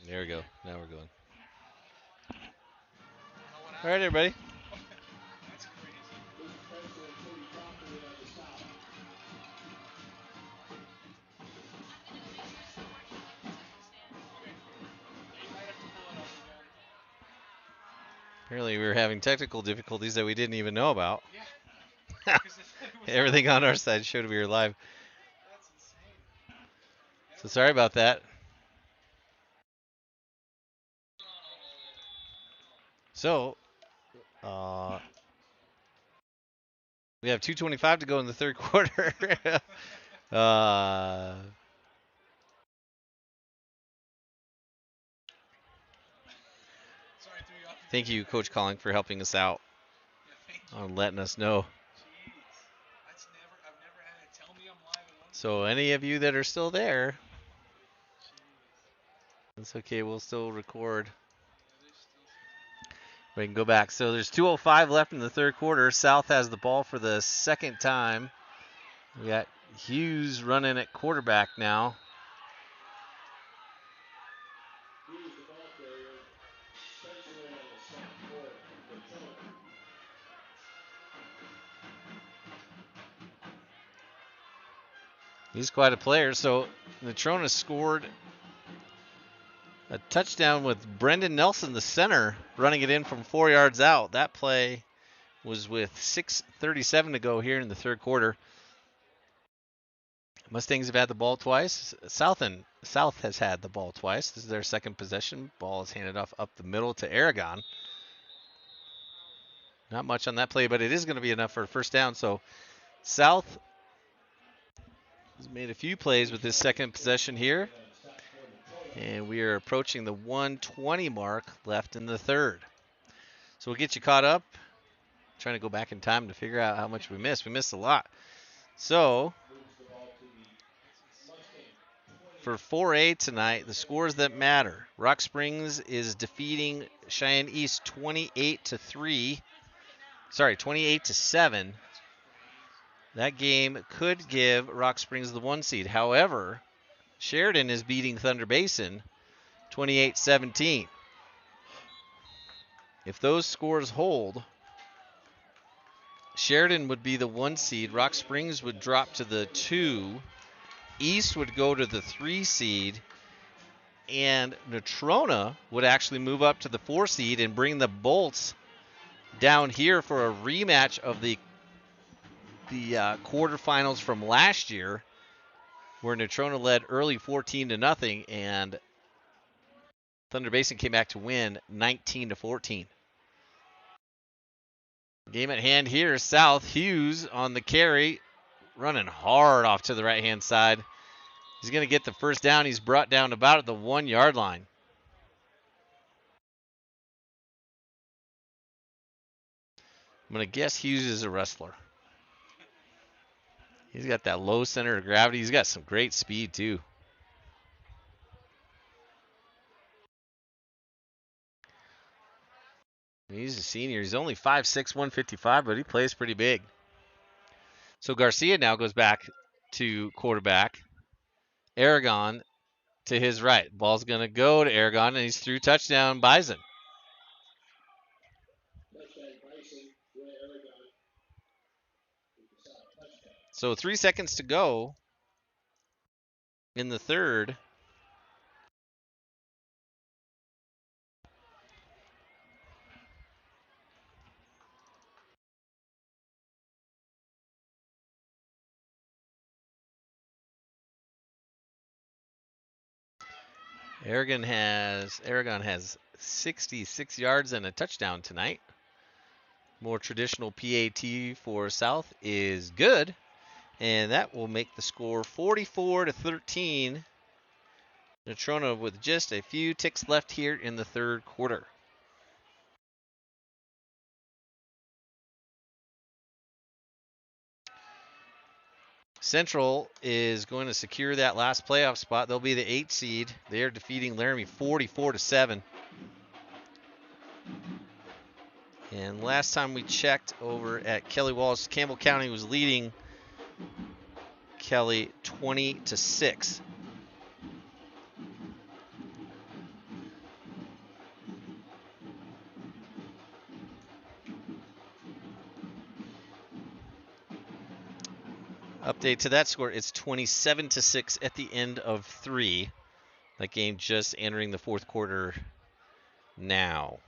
There we go. Now we're going. All right, everybody. Apparently, we were having technical difficulties that we didn't even know about. Yeah. Everything on our side showed we were live. So sorry about that. So, we have 2:25 to go in the third quarter. uh, Thank you, Coach Calling, for helping us out on letting us know. So any of you that are still there, it's okay. We'll still record. We can go back. So there's 2:05 left in the third quarter. South has the ball for the second time. We got Hughes running at quarterback now. He's quite a player. So Natrona scored a touchdown with Brendan Nelson, the center, running it in from 4 yards out. That play was with 6:37 to go here in the third quarter. Mustangs have had the ball twice. South has had the ball twice. This is their second possession. Ball is handed off up the middle to Aragon. Not much on that play, but it is going to be enough for a first down. So South has made a few plays with this second possession here. And we are approaching the 1:20 mark left in the third. So we'll get you caught up. Trying to go back in time to figure out how much we missed. We missed a lot. So for 4A tonight, the scores that matter. Rock Springs is defeating Cheyenne East 28-3. Sorry, 28-7. That game could give Rock Springs the 1 seed. However, Sheridan is beating Thunder Basin 28-17. If those scores hold, Sheridan would be the 1 seed. Rock Springs would drop to the 2. East would go to the 3 seed. And Natrona would actually move up to the 4 seed and bring the Bolts down here for a rematch of the quarterfinals from last year, where Natrona led early 14-0, and Thunder Basin came back to win 19-14. Game at hand here. South. Hughes on the carry, running hard off to the right-hand side. He's going to get the first down. He's brought down about at the 1 yard line. I'm going to guess Hughes is a wrestler. He's got that low center of gravity. He's got some great speed, too. He's a senior. He's only 5'6", 155, but he plays pretty big. So Garcia now goes back to quarterback. Aragon to his right. Ball's going to go to Aragon, and he's through touchdown Bison. So 3 seconds to go in the third. Aragon has 66 yards and a touchdown tonight. More traditional PAT for South is good, and that will make the score 44-13. Natrona with just a few ticks left here in the third quarter. Central is going to secure that last playoff spot. They'll be the 8th seed. They are defeating Laramie 44-7. And last time we checked over at Kelly Walsh, Campbell County was leading Kelly 20-6. Update to that score, it's 27-6 at the end of 3. That game just entering the 4th quarter now.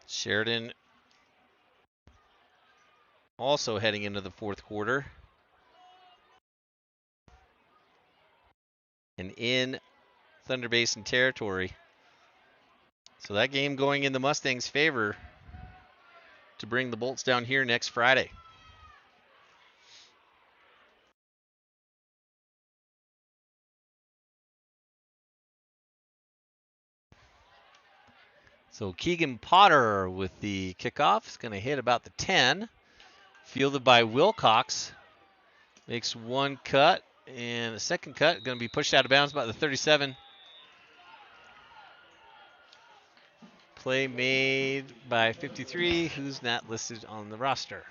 Sheridan also heading into the 4th quarter. And in Thunder Basin territory. So that game going in the Mustangs' favor to bring the Bolts down here next Friday. So Keegan Potter with the kickoff is going to hit about the 10. Fielded by Wilcox. Makes one cut, and the second cut going to be pushed out of bounds about the 37. Play made by 53, who's not listed on the roster.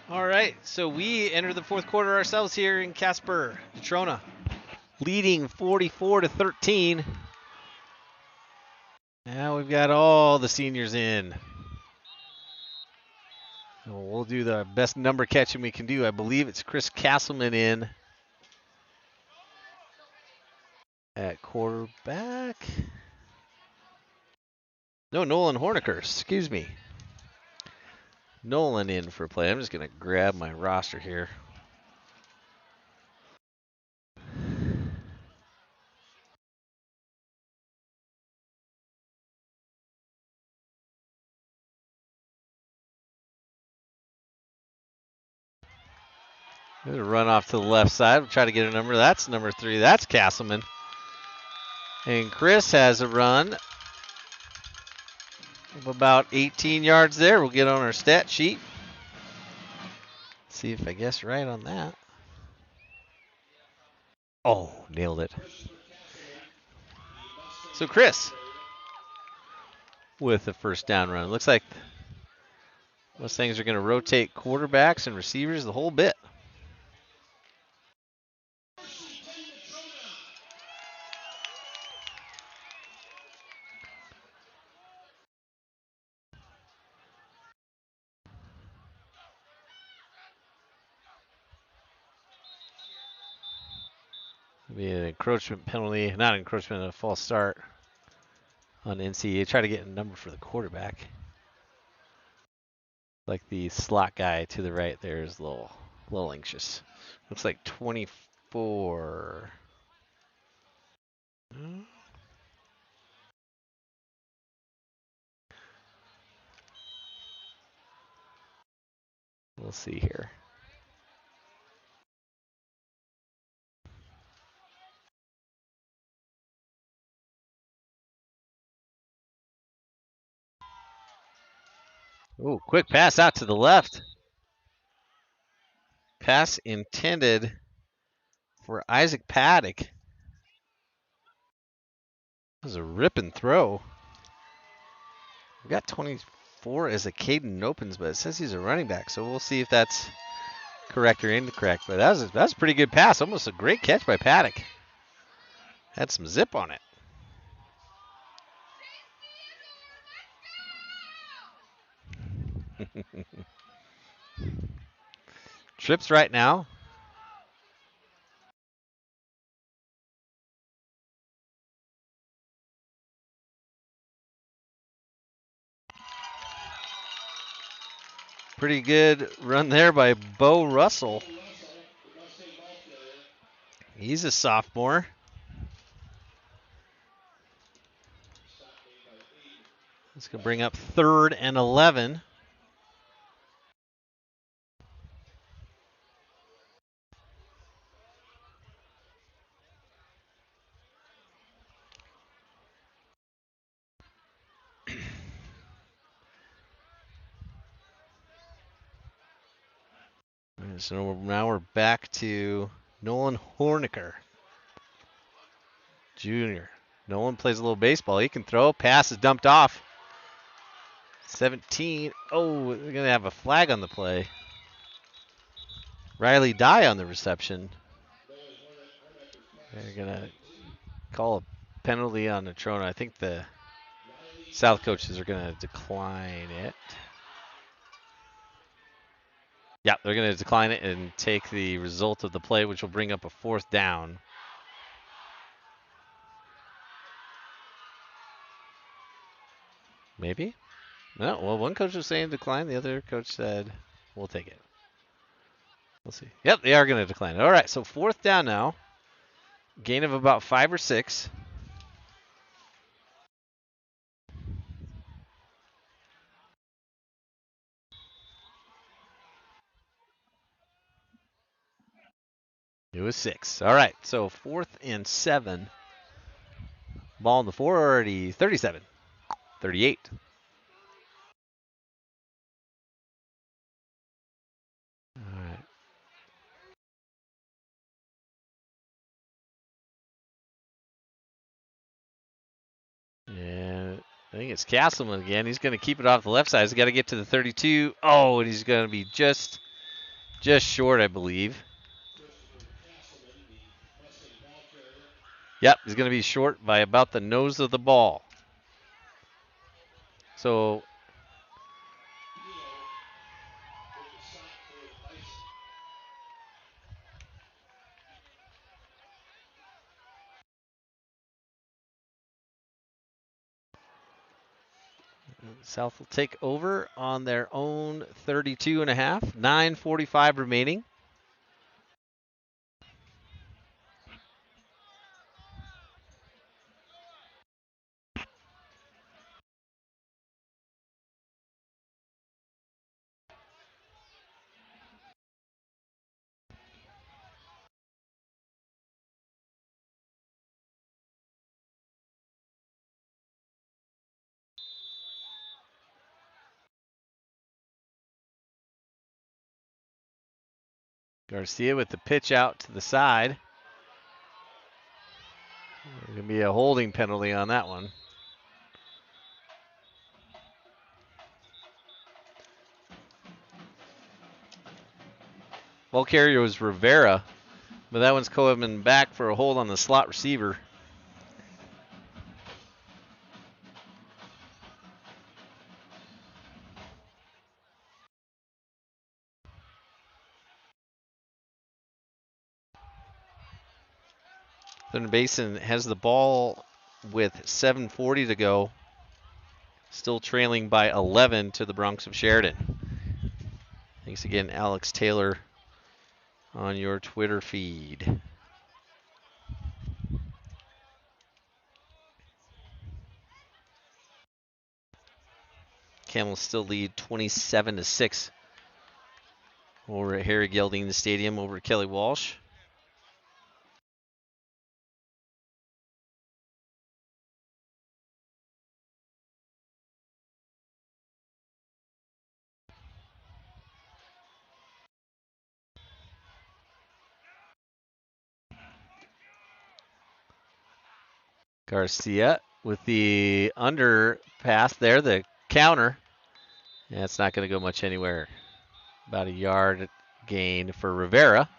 All right, so we enter the 4th quarter ourselves here in Casper. Detrona leading 44-13. Now we've got all the seniors in. We'll do the best number catching we can do. I believe it's Chris Castleman in at quarterback. No, Nolan Horniker, excuse me. Nolan in for play. I'm just going to grab my roster here. I'm going to run off to the left side. We'll try to get a number. That's number 3. That's Castleman. And Chris has a run of about 18 yards there. We'll get on our stat sheet. See if I guess right on that. Oh, nailed it. So Chris with the first down run. Looks like Mustangs are going to rotate quarterbacks and receivers the whole bit. Be an encroachment penalty, not encroachment, a false start on NCHS. Try to get a number for the quarterback. Like the slot guy to the right there is a little anxious. Looks like 24. We'll see here. Ooh, quick pass out to the left. Pass intended for Isaac Paddock. That was a rip and throw. We got 24 as a Caden opens, but it says he's a running back, so we'll see if that's correct or incorrect, but that was a pretty good pass. Almost a great catch by Paddock. Had some zip on it. Trips right now. Pretty good run there by Bo Russell. He's a sophomore. It's going to bring up 3rd and 11. So now we're back to Nolan Horniker, Jr. Nolan plays a little baseball. He can throw. Pass is dumped off. 17. Oh, they're going to have a flag on the play. Riley Dye on the reception. They're going to call a penalty on Natrona. I think the South coaches are going to decline it. Yeah, they're going to decline it and take the result of the play, which will bring up a 4th down. Maybe? No, well, one coach was saying decline. The other coach said, we'll take it. We'll see. Yep, they are going to decline it. All right, so 4th down now. Gain of about 5 or 6. It was 6. All right, so 4th and 7. Ball on the 40, 37, 38. All right. And I think it's Castleman again. He's going to keep it off the left side. He's got to get to the 32. Oh, and he's going to be just short, I believe. Yep, he's going to be short by about the nose of the ball. So South will take over on their own 32 and a half. 9:45 remaining. Garcia with the pitch out to the side. There's going to be a holding penalty on that one. Ball carrier was Rivera, but that one's coming back for a hold on the slot receiver. Thunder Basin has the ball with 7:40 to go. Still trailing by 11 to the Bronx of Sheridan. Thanks again, Alex Taylor, on your Twitter feed. Camels still lead 27-6 over at Harry Gelding Stadium over at Kelly Walsh. Garcia with the underpass there, the counter. Yeah, it's not going to go much anywhere. About a yard gain for Rivera.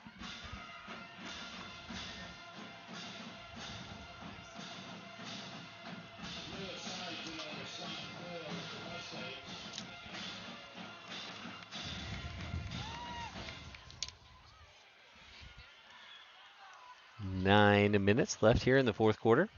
Nine minutes left here in the fourth quarter.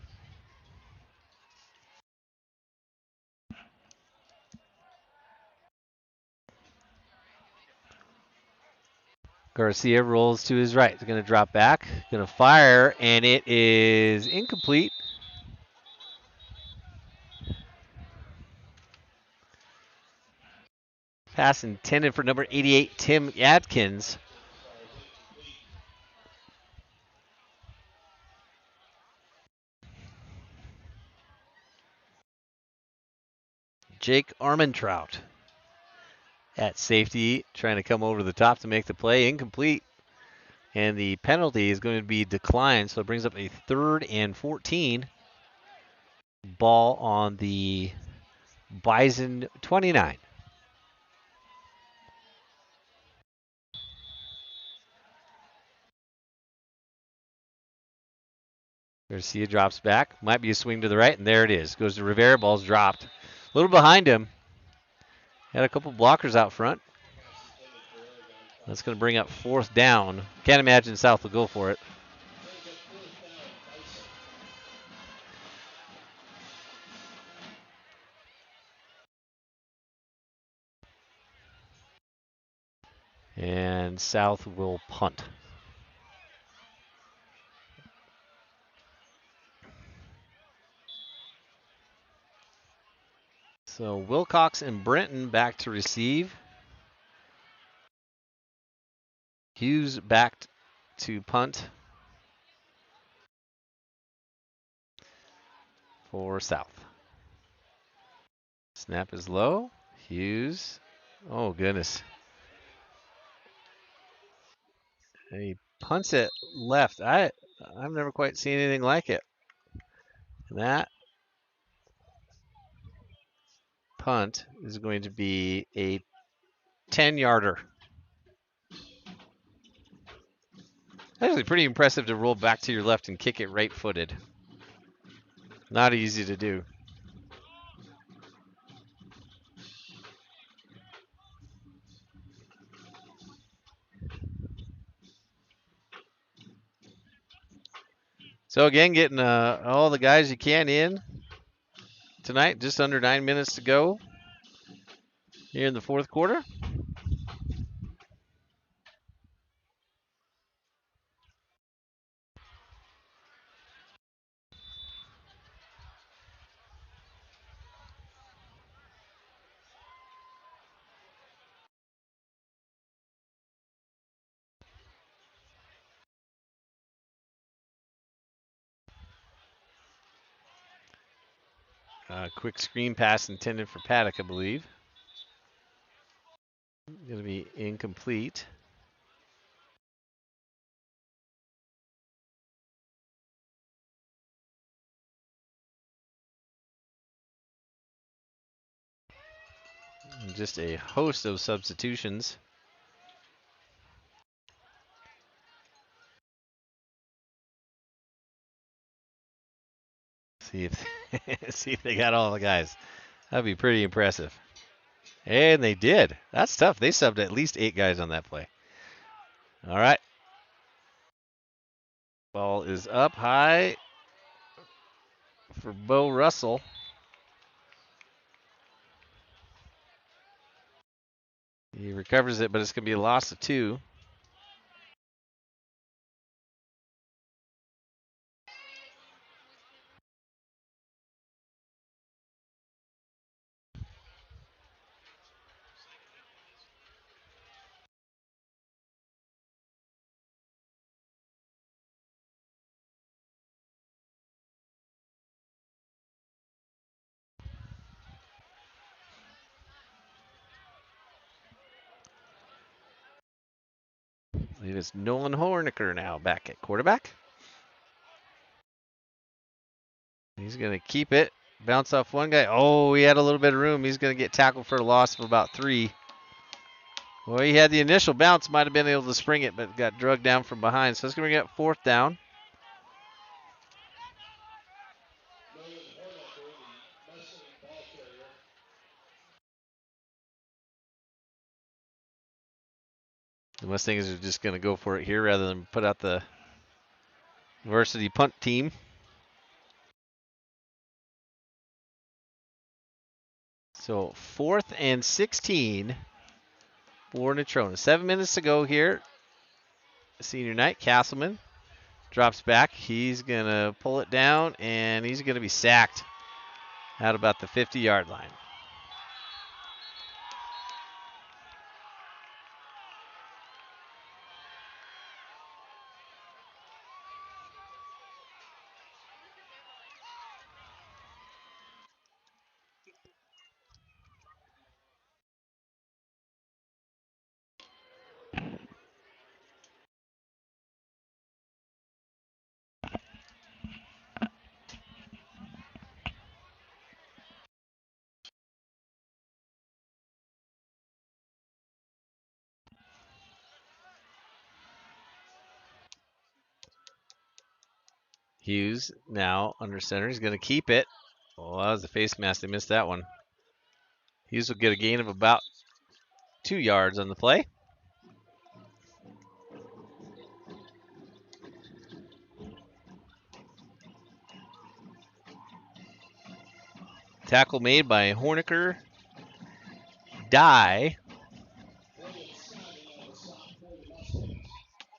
Garcia rolls to his right. He's going to drop back, going to fire, and it is incomplete. Pass intended for number 88, Tim Adkins. Jake Armentrout at safety, trying to come over the top to make the play. Incomplete. And the penalty is going to be declined, so it brings up a 3rd and 14. Ball on the Bison 29. Garcia drops back. Might be a swing to the right, and there it is. Goes to Rivera. Ball's dropped. A little behind him. Had a couple blockers out front. That's going to bring up 4th down. Can't imagine South will go for it. And South will punt. So Wilcox and Brenton back to receive. Hughes back to punt for South. Snap is low. Hughes. Oh, goodness. And he punts it left. I've never quite seen anything like it. That punt is going to be a 10-yarder. Actually pretty impressive to roll back to your left and kick it right-footed. Not easy to do. So again, getting all the guys you can in tonight. Just under 9 minutes to go here in the fourth quarter. Quick screen pass intended for Paddock, I believe. Going to be incomplete. And just a host of substitutions. See if see if they got all the guys. That'd be pretty impressive. And they did. That's tough. They subbed at least 8 guys on that play. All right. Ball is up high for Bo Russell. He recovers it, but it's going to be a loss of 2. I believe it's Nolan Horniker now back at quarterback. He's going to keep it. Bounce off one guy. Oh, he had a little bit of room. He's going to get tackled for a loss of about 3. Well, he had the initial bounce, might have been able to spring it, but got drugged down from behind. So it's going to get 4th down. The Mustangs are just going to go for it here rather than put out the varsity punt team. So 4th and 16 for Natrona. 7 minutes to go here. Senior night. Castleman drops back. He's going to pull it down, and he's going to be sacked at about the 50-yard line. Hughes now under center. He's going to keep it. Oh, that was a face mask. They missed that one. Hughes will get a gain of about 2 yards on the play. Tackle made by Horniker, Dye,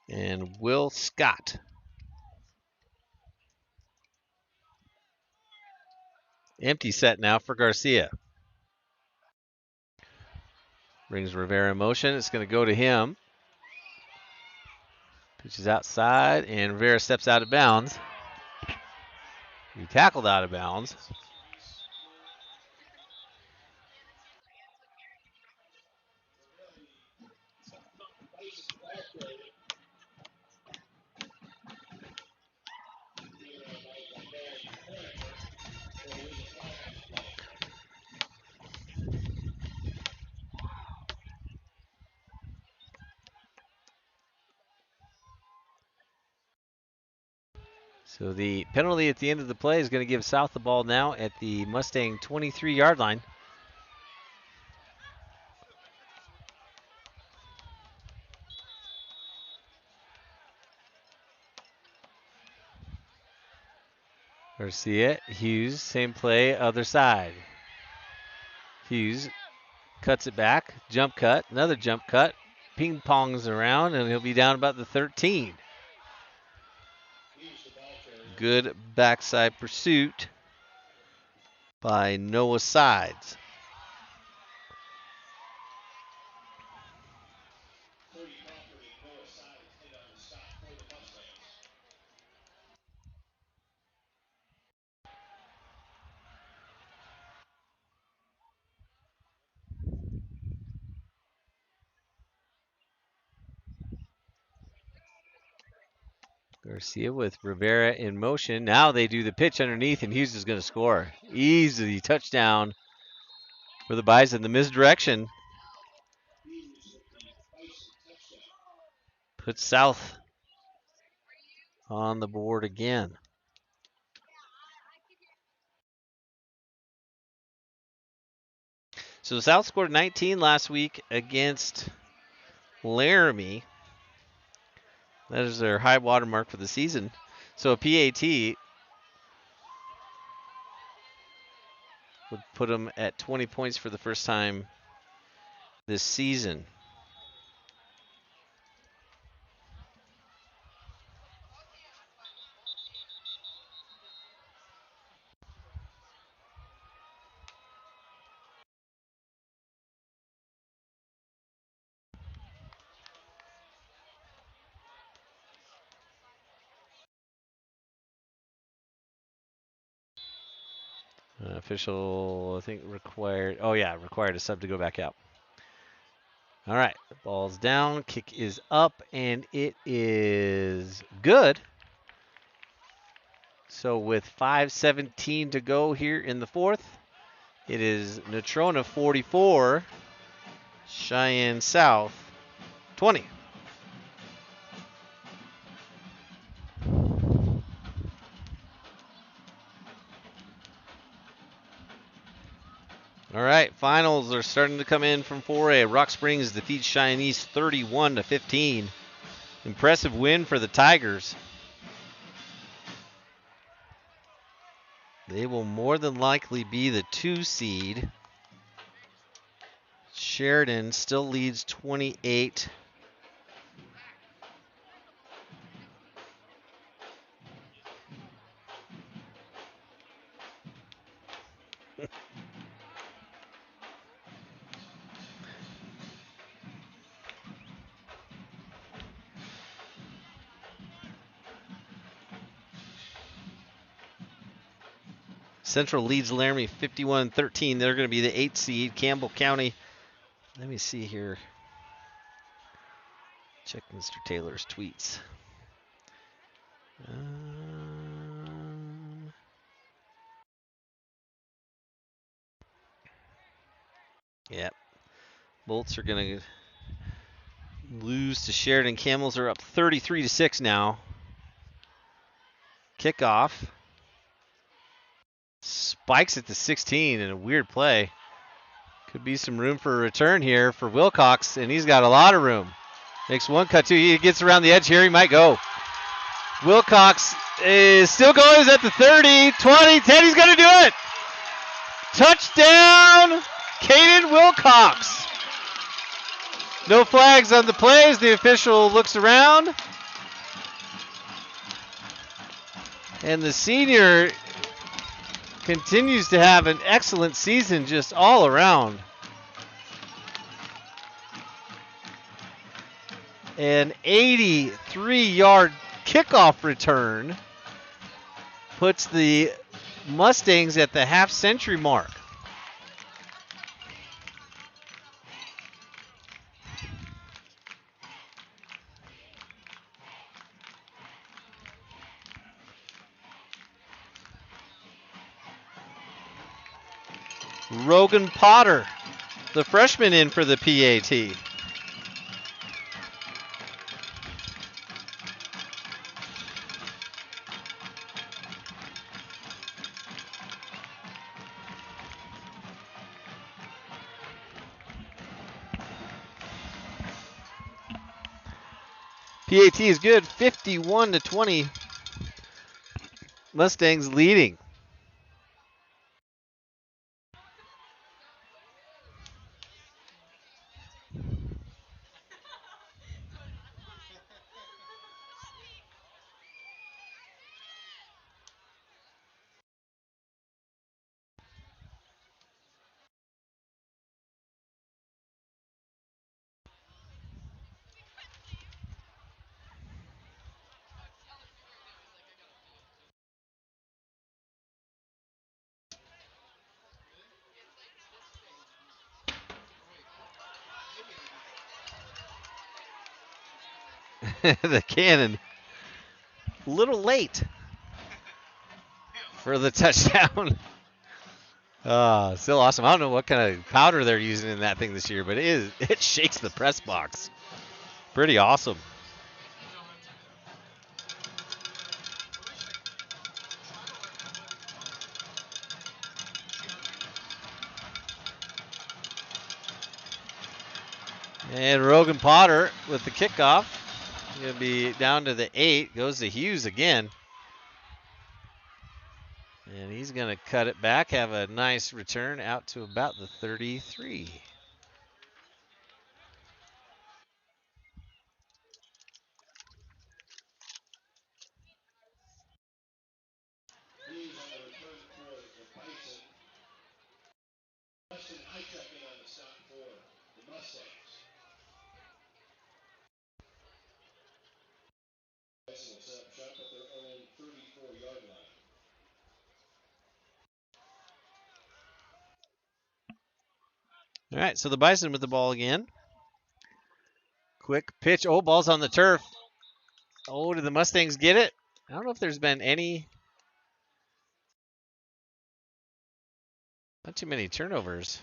and Will Scott. Empty set now for Garcia. Brings Rivera in motion. It's going to go to him. Pitches outside, and Rivera steps out of bounds. He tackled out of bounds. So the penalty at the end of the play is going to give South the ball now at the Mustang 23-yard line. Garcia, Hughes, same play, other side. Hughes cuts it back, jump cut, another jump cut, ping pongs around, and he'll be down about the 13. Good backside pursuit by Noah Sides. Garcia with Rivera in motion. Now they do the pitch underneath, and Hughes is going to score. Easy touchdown for the Bison. The misdirection puts South on the board again. So South scored 19 last week against Laramie. That is their high water mark for the season. So a PAT would put them at 20 points for the first time this season. Official, I think, required. Oh, yeah, required a sub to go back out. All right, the ball's down. Kick is up, and it is good. So with 5:17 to go here in the fourth, it is Natrona 44, Cheyenne South 20. All right, finals are starting to come in from 4A. Rock Springs defeats Cheyenne East 31-15. Impressive win for the Tigers. They will more than likely be the 2 seed. Sheridan still leads 28. Central leads Laramie 51-13. They're going to be the 8 seed. Campbell County. Let me see here. Check Mr. Taylor's tweets. Yeah. Bolts are going to lose to Sheridan. Camels are up 33-6 now. Kickoff. Spikes at the 16 in a weird play. Could be some room for a return here for Wilcox, and he's got a lot of room. Makes one cut, two. He gets around the edge here. He might go. Wilcox is still going. He's at the 30, 20, 10. He's going to do it. Touchdown, Caden Wilcox. No flags on the plays. The official looks around. And the senior continues to have an excellent season just all around. An 83-yard kickoff return puts the Mustangs at the half-century mark. Rogan Potter, the freshman, in for the PAT. PAT is good, 51-20. Mustangs leading. The cannon, a little late for the touchdown. Still awesome. I don't know what kind of powder they're using in that thing this year, but it shakes the press box. Pretty awesome. And Rogan Potter with the kickoff. Going to be down to the 8. Goes to Hughes again. And he's going to cut it back, have a nice return out to about the 33. All right, so the Bison with the ball again. Quick pitch. Oh, ball's on the turf. Oh, did the Mustangs get it? I don't know if there's been any. Not too many turnovers.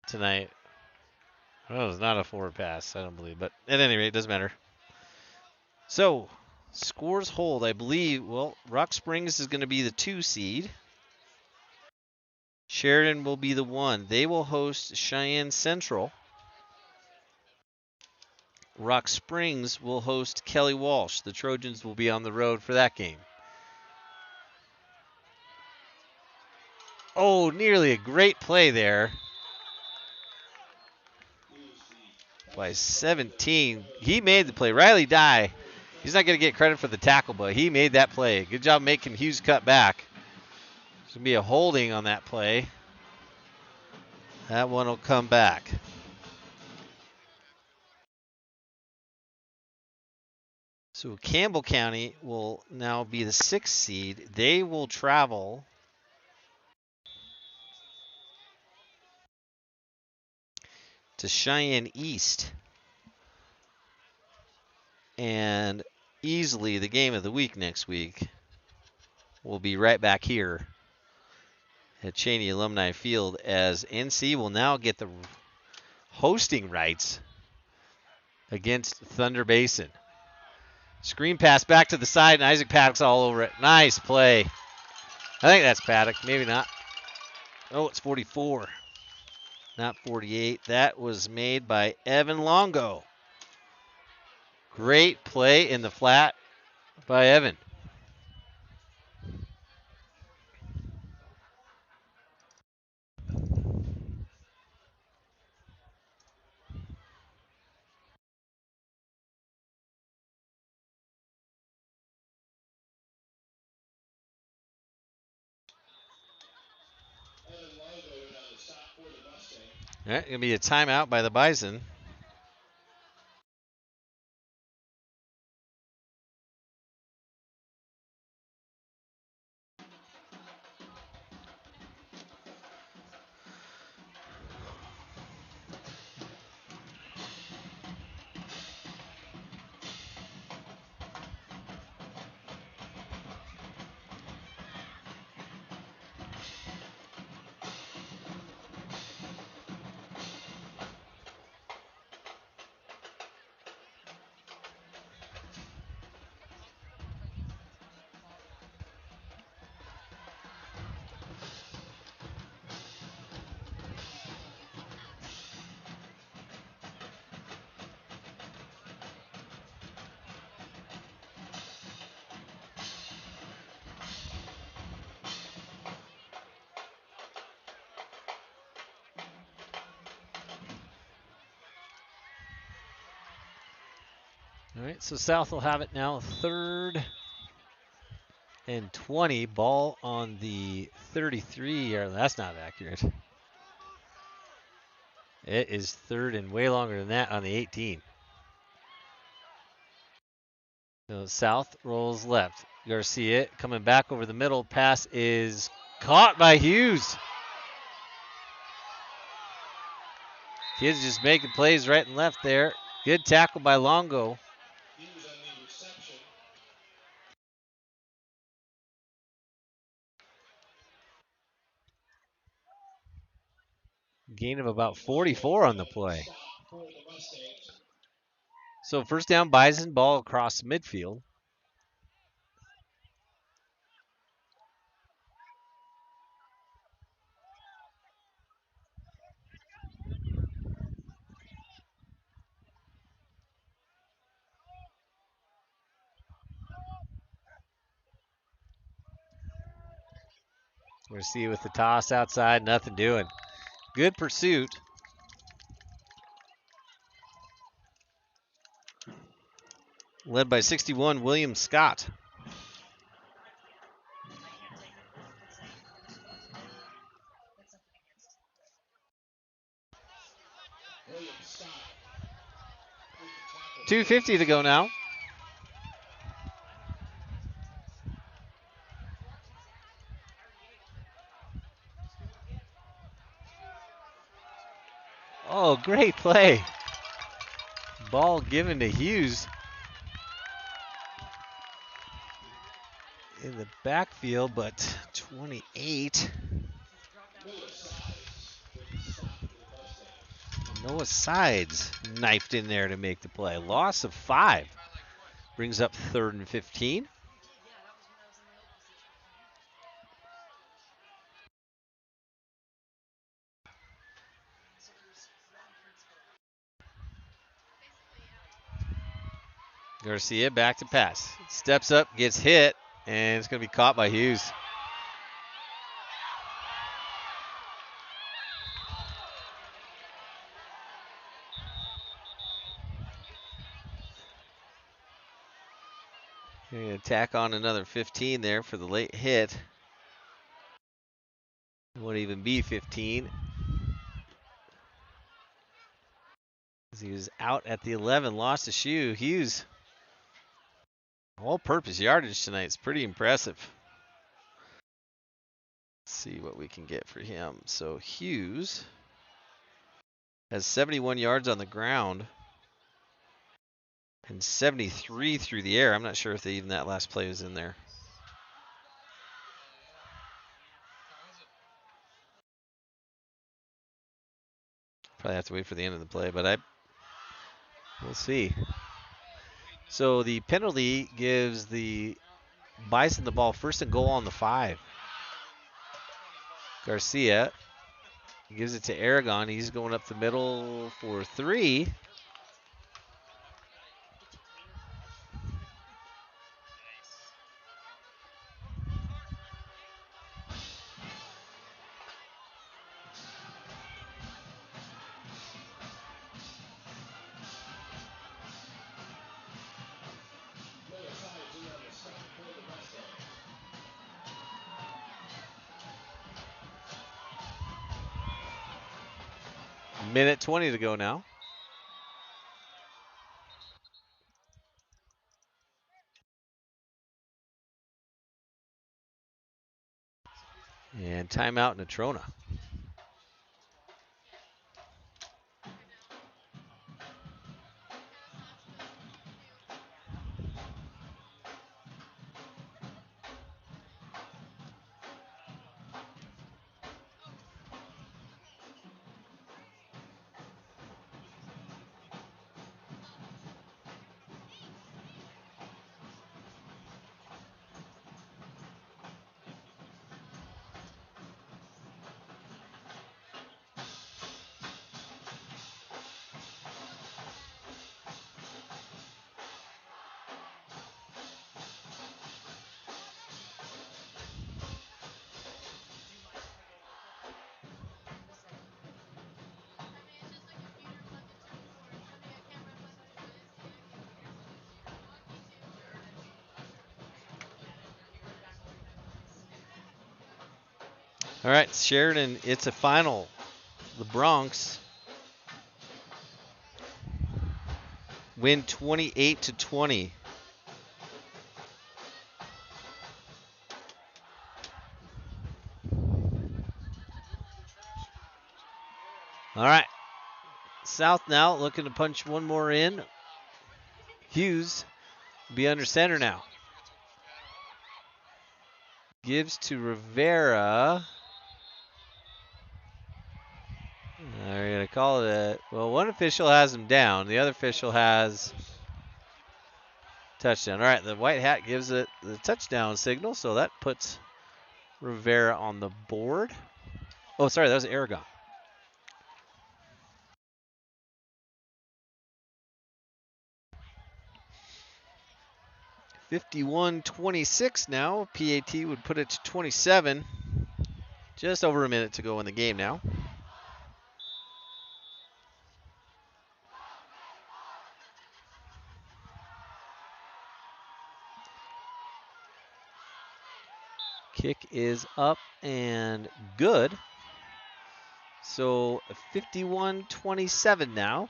tonight. Oh, it's not a forward pass, I don't believe. But at any rate, it doesn't matter. So, scores hold, I believe. Well, Rock Springs is going to be the 2 seed. Sheridan will be the 1. They will host Cheyenne Central. Rock Springs will host Kelly Walsh. The Trojans will be on the road for that game. Oh, nearly a great play there by 17. He made the play. Riley Dye, he's not going to get credit for the tackle, but he made that play. Good job making Hughes cut back. There's going to be a holding on that play. That one will come back. So Campbell County will now be the 6th seed. They will travel to Cheyenne East. And easily the game of the week next week will be right back here at Cheney Alumni Field, as NC will now get the hosting rights against Thunder Basin. Screen pass back to the side, and Isaac Paddock's all over it. Nice play. I think that's Paddock. Maybe not. Oh, it's 44, not 48. That was made by Evan Longo. Great play in the flat by Evan. All right, going to be a timeout by the Bison. All right, so South will have it now, 3rd and 20. Ball on the 33. That's not accurate. It is 3rd and way longer than that on the 18. So South rolls left. Garcia coming back over the middle. Pass is caught by Hughes. Kids just making plays right and left there. Good tackle by Longo. Gain of about 44 on the play. So first down, Bison, ball across midfield. We're see with the toss outside, nothing doing. Good pursuit. Led by 61, William Scott. .250 to go now. Oh, great play. Ball given to Hughes in the backfield, but 28. Noah Sides knifed in there to make the play. Loss of 5. Brings up 3rd and 15. Garcia back to pass. Steps up, gets hit, and it's going to be caught by Hughes. Going to tack on another 15 there for the late hit. It won't even be 15. He was out at the 11, lost a shoe. Hughes, all-purpose yardage tonight is pretty impressive. Let's see what we can get for him. So Hughes has 71 yards on the ground and 73 through the air. I'm not sure if even that last play was in there. Probably have to wait for the end of the play, but we'll see. So the penalty gives the Bison the ball 1st and goal on the 5. Garcia gives it to Aragon. He's going up the middle for 3. Minute 20 to go now. And timeout Natrona. All right, Sheridan, it's a final. The Bronx win 28-20. All right, South now looking to punch one more in. Hughes be under center now. Gives to Rivera. They're going to call it well, one official has him down. The other official has touchdown. All right, the white hat gives it the touchdown signal, so that puts Rivera on the board. Oh, sorry, that was Aragon. (51-26) now. PAT would put it to 27. Just over a minute to go in the game now. Kick is up and good. So 51-27 now.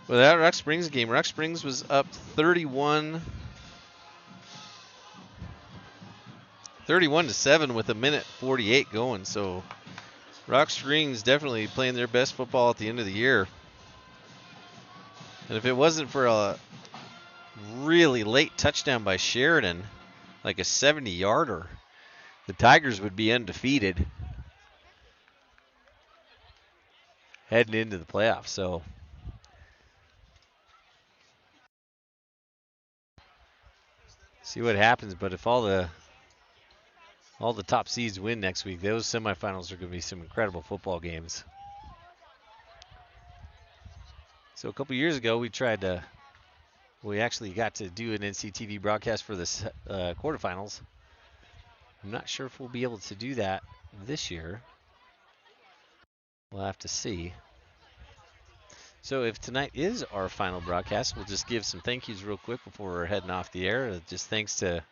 Well, that Rock Springs game, Rock Springs was up 31-27 31-7 with 1:48 going. So Rock Springs definitely playing their best football at the end of the year. And if it wasn't for a really late touchdown by Sheridan, like a 70-yarder, the Tigers would be undefeated heading into the playoffs. So see what happens. But if all the top seeds win next week, those semifinals are going to be some incredible football games. So a couple years ago, we actually got to do an NCTV broadcast for the quarterfinals. I'm not sure if we'll be able to do that this year. We'll have to see. So if tonight is our final broadcast, we'll just give some thank yous real quick before we're heading off the air. Just thanks to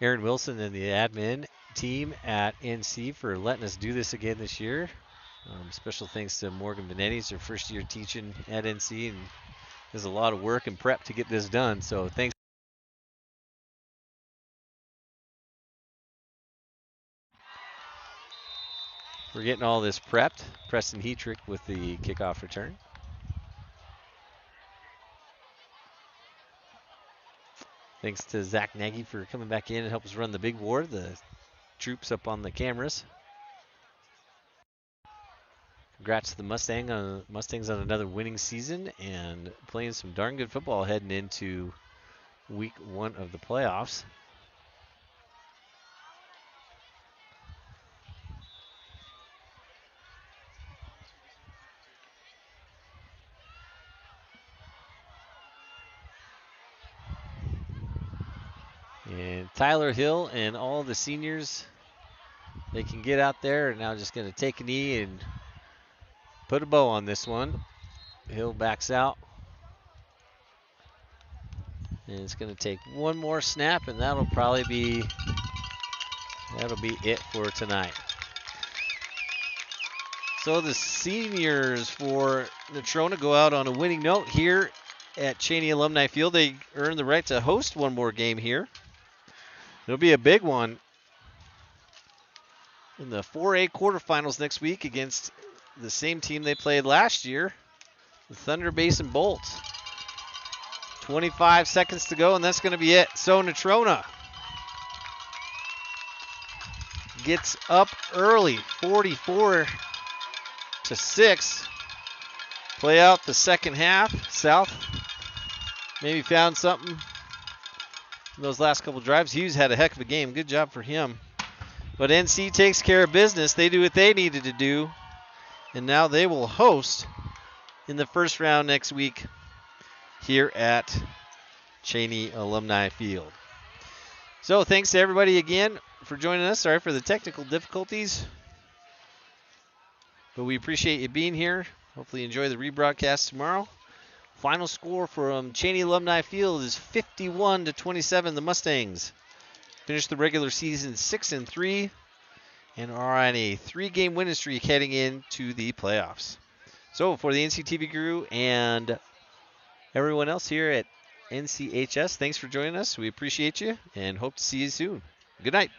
Aaron Wilson and the admin team at NC for letting us do this again this year. Special thanks to Morgan Benetti, it's her first year teaching at NC, and there's a lot of work and prep to get this done. So thanks. We're getting all this prepped. Preston Heatrick with the kickoff return. Thanks to Zach Nagy for coming back in and help us run the big board. The troops up on the cameras. Congrats to the Mustangs on another winning season and playing some darn good football heading into week 1 of the playoffs. And Tyler Hill and all the seniors, they can get out there and now just going to take a knee and put a bow on this one. Hill backs out. And it's going to take one more snap, and that'll be it for tonight. So the seniors for Natrona go out on a winning note here at Cheney Alumni Field. They earn the right to host one more game here. It'll be a big one in the 4A quarterfinals next week against the same team they played last year, the Thunder Basin Bolts. 25 seconds to go, and that's going to be it. So Natrona gets up early, 44-6. Play out the second half. South maybe found something in those last couple drives. Hughes had a heck of a game. Good job for him. But NC takes care of business. They do what they needed to do, and now they will host in the first round next week here at Cheney Alumni Field. So thanks to everybody again for joining us. Sorry for the technical difficulties, but we appreciate you being here. Hopefully you enjoy the rebroadcast tomorrow. Final score from Cheney Alumni Field is 51-27. The Mustangs finished the regular season 6-3 and are on a 3-game winning streak heading into the playoffs. So for the NCTV crew and everyone else here at NCHS, thanks for joining us. We appreciate you and hope to see you soon. Good night.